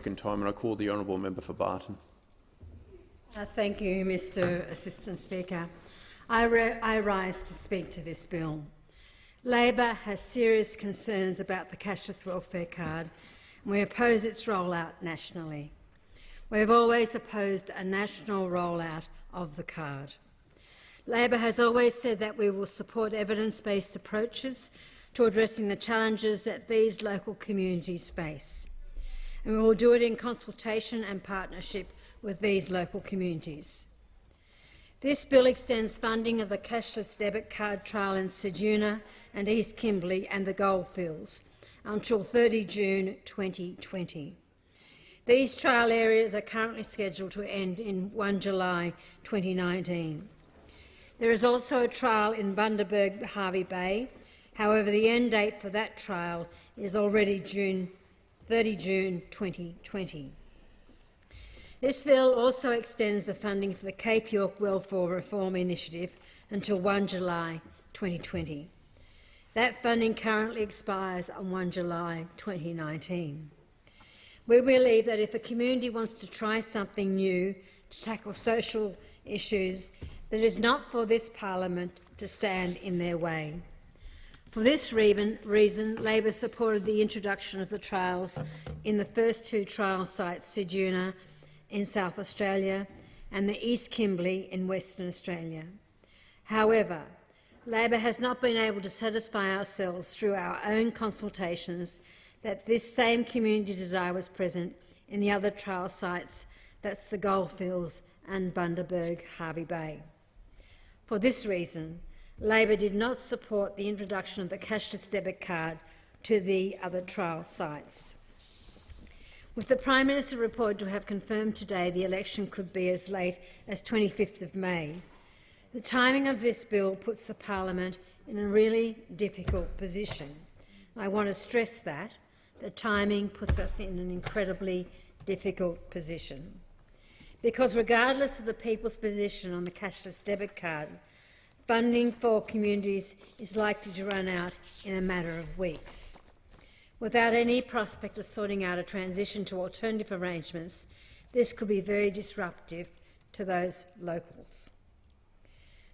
second time, and I call the honourable member for Barton. Thank you, Mr Assistant Speaker. I rise to speak to this bill. Labor has serious concerns about the cashless welfare card, and we oppose its rollout nationally. We have always opposed a national rollout of the card. Labor has always said that we will support evidence-based approaches to addressing the challenges that these local communities face, and we will do it in consultation and partnership with these local communities. This bill extends funding of the cashless debit card trial in Ceduna and East Kimberley and the Goldfields until 30 June 2020. These trial areas are currently scheduled to end in 1 July 2019. There is also a trial in Bundaberg, Hervey Bay. However, the end date for that trial is already 30 June 2020. This bill also extends the funding for the Cape York Welfare Reform Initiative until 1 July 2020. That funding currently expires on 1 July 2019. We believe that if a community wants to try something new to tackle social issues, that it is not for this parliament to stand in their way. For this reason, Labor supported the introduction of the trials in the first two trial sites, Ceduna in South Australia and the East Kimberley in Western Australia. However, Labor has not been able to satisfy ourselves through our own consultations that this same community desire was present in the other trial sites, that's the Goldfields and Bundaberg, Hervey Bay. For this reason, Labor did not support the introduction of the cashless debit card to the other trial sites. With the Prime Minister reported to have confirmed today the election could be as late as 25th of May, the timing of this bill puts the parliament in a really difficult position. I want to stress that the timing puts us in an incredibly difficult position. Because regardless of the people's position on the cashless debit card, funding for communities is likely to run out in a matter of weeks. Without any prospect of sorting out a transition to alternative arrangements, this could be very disruptive to those locals.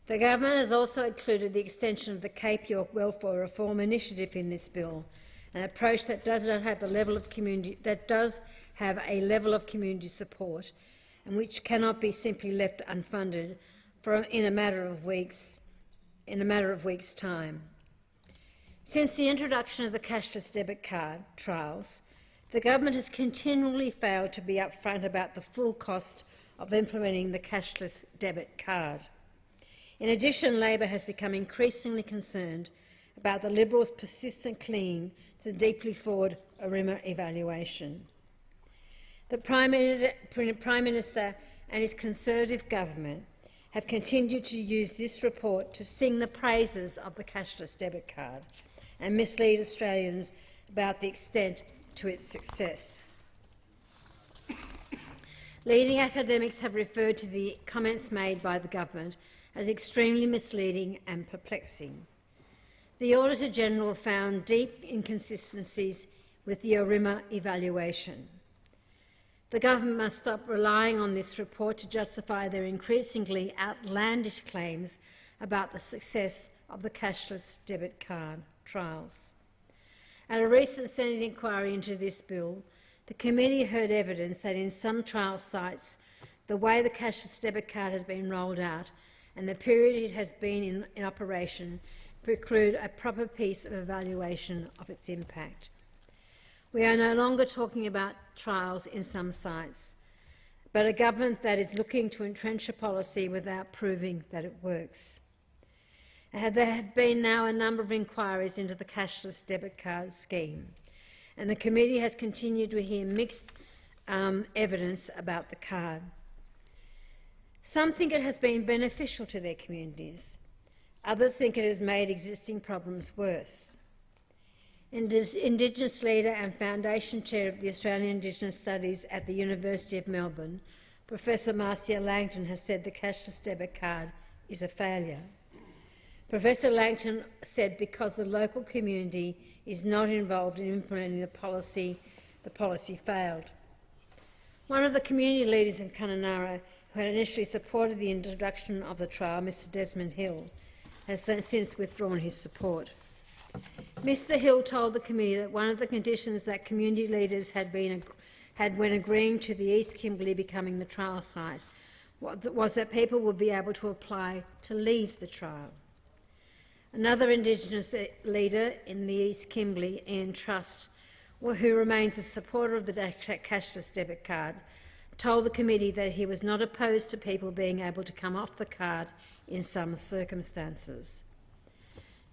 The government has also included the extension of the Cape York Welfare Reform Initiative in this bill, an approach that does have a level of community support and which cannot be simply left unfunded in a matter of weeks' time. Since the introduction of the cashless debit card trials, the government has continually failed to be upfront about the full cost of implementing the cashless debit card. In addition, Labor has become increasingly concerned about the Liberals' persistent clinging to the deeply flawed ARIMA evaluation. The Prime Minister and his Conservative government have continued to use this report to sing the praises of the cashless debit card and mislead Australians about the extent to its success. Leading academics have referred to the comments made by the government as extremely misleading and perplexing. The Auditor-General found deep inconsistencies with the ARIMA evaluation. The government must stop relying on this report to justify their increasingly outlandish claims about the success of the cashless debit card trials. At a recent Senate inquiry into this bill, the committee heard evidence that in some trial sites, the way the cashless debit card has been rolled out and the period it has been in operation preclude a proper piece of evaluation of its impact. We are no longer talking about trials in some sites, but a government that is looking to entrench a policy without proving that it works. There have been now a number of inquiries into the cashless debit card scheme, and the committee has continued to hear mixed evidence about the card. Some think it has been beneficial to their communities. Others think it has made existing problems worse. Indigenous leader and Foundation Chair of the Australian Indigenous Studies at the University of Melbourne, Professor Marcia Langton, has said the cashless debit card is a failure. Professor Langton said because the local community is not involved in implementing the policy failed. One of the community leaders in Kununurra who had initially supported the introduction of the trial, Mr Desmond Hill, has since withdrawn his support. Mr Hill told the committee that one of the conditions that community leaders had when agreeing to the East Kimberley becoming the trial site was that people would be able to apply to leave the trial. Another Indigenous leader in the East Kimberley, Ian Trust, who remains a supporter of the cashless debit card, told the committee that he was not opposed to people being able to come off the card in some circumstances.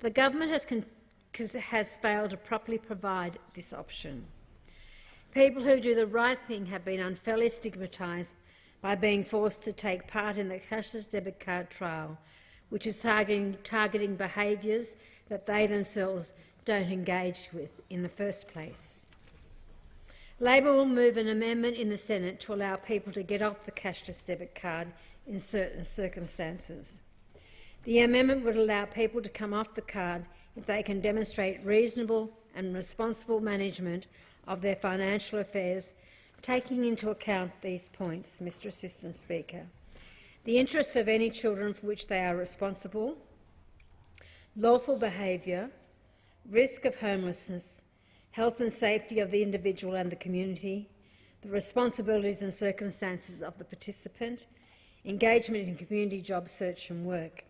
The government has failed to properly provide this option. People who do the right thing have been unfairly stigmatised by being forced to take part in the cashless debit card trial, which is targeting behaviours that they themselves don't engage with in the first place. Labor will move an amendment in the Senate to allow people to get off the cashless debit card in certain circumstances. The amendment would allow people to come off the card if they can demonstrate reasonable and responsible management of their financial affairs, taking into account these points, Mr Assistant Speaker: the interests of any children for which they are responsible, lawful behaviour, risk of homelessness, health and safety of the individual and the community, the responsibilities and circumstances of the participant, engagement in community job search and work.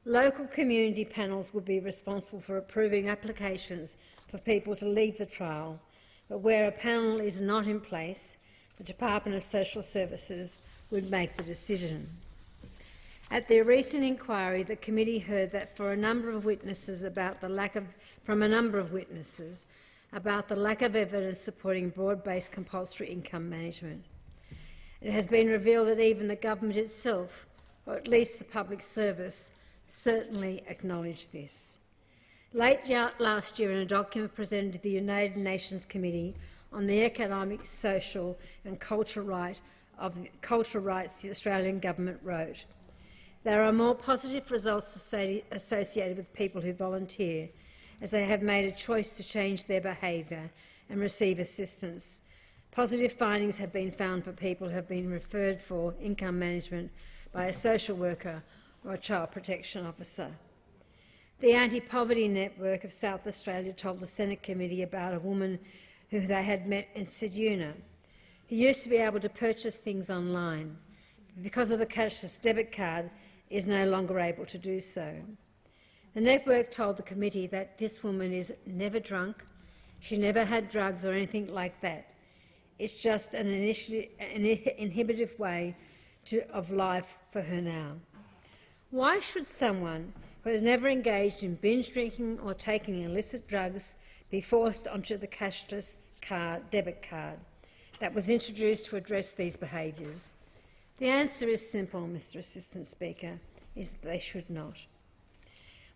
Local community panels will be responsible for approving applications for people to leave the trial, but where a panel is not in place, the Department of Social Services would make the decision. At their recent inquiry, the committee heard that from a number of witnesses about the lack of evidence supporting broad-based compulsory income management. It has been revealed that even the government itself, or at least the public service, certainly acknowledged this. Late last year, in a document presented to the United Nations Committee on the Economic, Social and Cultural Rights the Australian Government wrote, "There are more positive results associated with people who volunteer, as they have made a choice to change their behaviour and receive assistance. Positive findings have been found for people who have been referred for income management by a social worker or a child protection officer." The Anti-Poverty Network of South Australia told the Senate committee about a woman who they had met in Ceduna, who used to be able to purchase things online. Because of the cashless debit card, is no longer able to do so. The network told the committee that this woman is never drunk, she never had drugs or anything like that. It's just an inhibitive way of life for her now. Why should someone who has never engaged in binge drinking or taking illicit drugs be forced onto the cashless debit card that was introduced to address these behaviours? The answer is simple, Mr Assistant Speaker, is that they should not.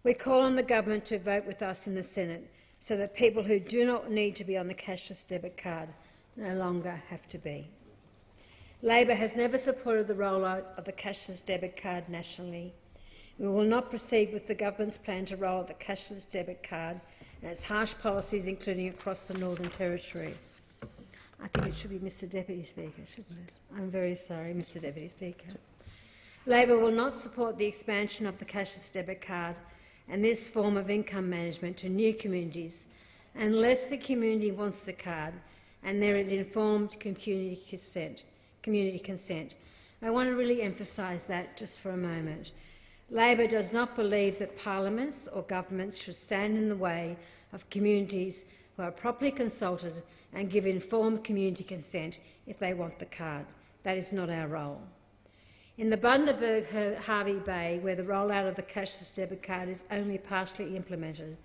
We call on the government to vote with us in the Senate so that people who do not need to be on the cashless debit card no longer have to be. Labor has never supported the rollout of the cashless debit card nationally. We will not proceed with the government's plan to roll out the cashless debit card and its harsh policies, including across the Northern Territory. I think it should be Mr Deputy Speaker, shouldn't it? I'm very sorry, Mr Deputy Speaker. Labor will not support the expansion of the cashless debit card and this form of income management to new communities unless the community wants the card and there is informed community consent. I want to really emphasise that just for a moment. Labor does not believe that parliaments or governments should stand in the way of communities who are properly consulted and give informed community consent if they want the card. That is not our role. In the Bundaberg-Harvey Bay, where the rollout of the cashless debit card is only partially implemented,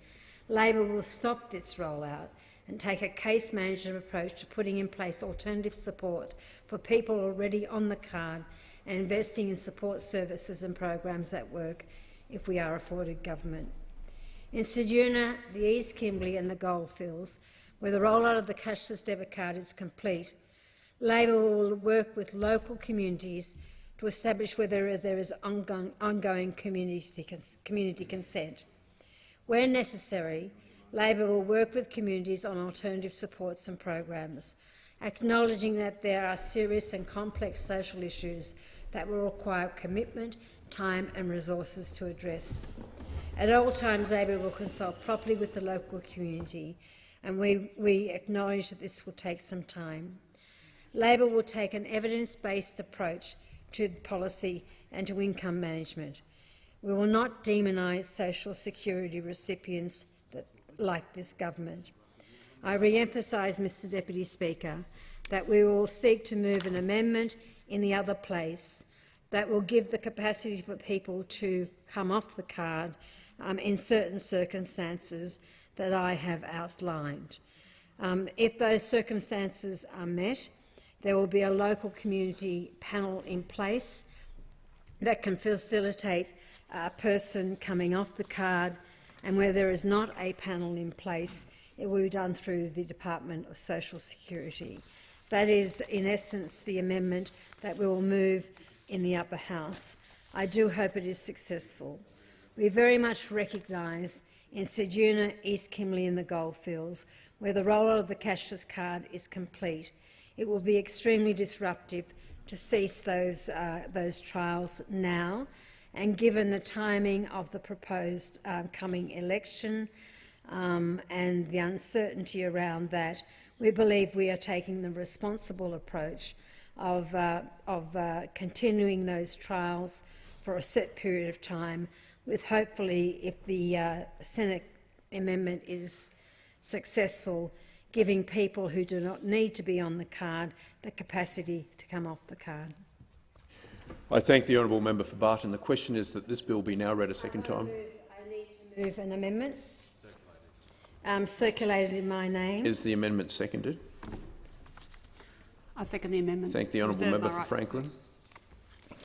Labor will stop its rollout and take a case management approach to putting in place alternative support for people already on the card and investing in support services and programs that work if we are afforded government. In Ceduna, the East Kimberley and the Goldfields, where the rollout of the cashless debit card is complete, Labor will work with local communities to establish whether there is ongoing community consent. Where necessary, Labor will work with communities on alternative supports and programs. acknowledging that there are serious and complex social issues that will require commitment, time and resources to address. At all times, Labor will consult properly with the local community, and we acknowledge that this will take some time. Labor will take an evidence-based approach to policy and to income management. We will not demonise social security recipients like this government. I re-emphasise, Mr Deputy Speaker, that we will seek to move an amendment in the other place that will give the capacity for people to come off the card in certain circumstances that I have outlined. If those circumstances are met, there will be a local community panel in place that can facilitate a person coming off the card, and where there is not a panel in place, it will be done through the Department of Social Security. That is, in essence, the amendment that we will move in the upper house. I do hope it is successful. We very much recognise in Ceduna, East Kimberley and the Goldfields, where the rollout of the cashless card is complete, it will be extremely disruptive to cease those trials now, and given the timing of the proposed coming election and the uncertainty around that, we believe we are taking the responsible approach of continuing those trials for a set period of time, with hopefully, if the Senate amendment is successful, giving people who do not need to be on the card the capacity to come off the card. I thank the honourable member for Barton. The question is that this bill be now read a second time. I need to move an amendment circulated in my name. Is the amendment seconded? I second the amendment. Thank the honourable member for Franklin.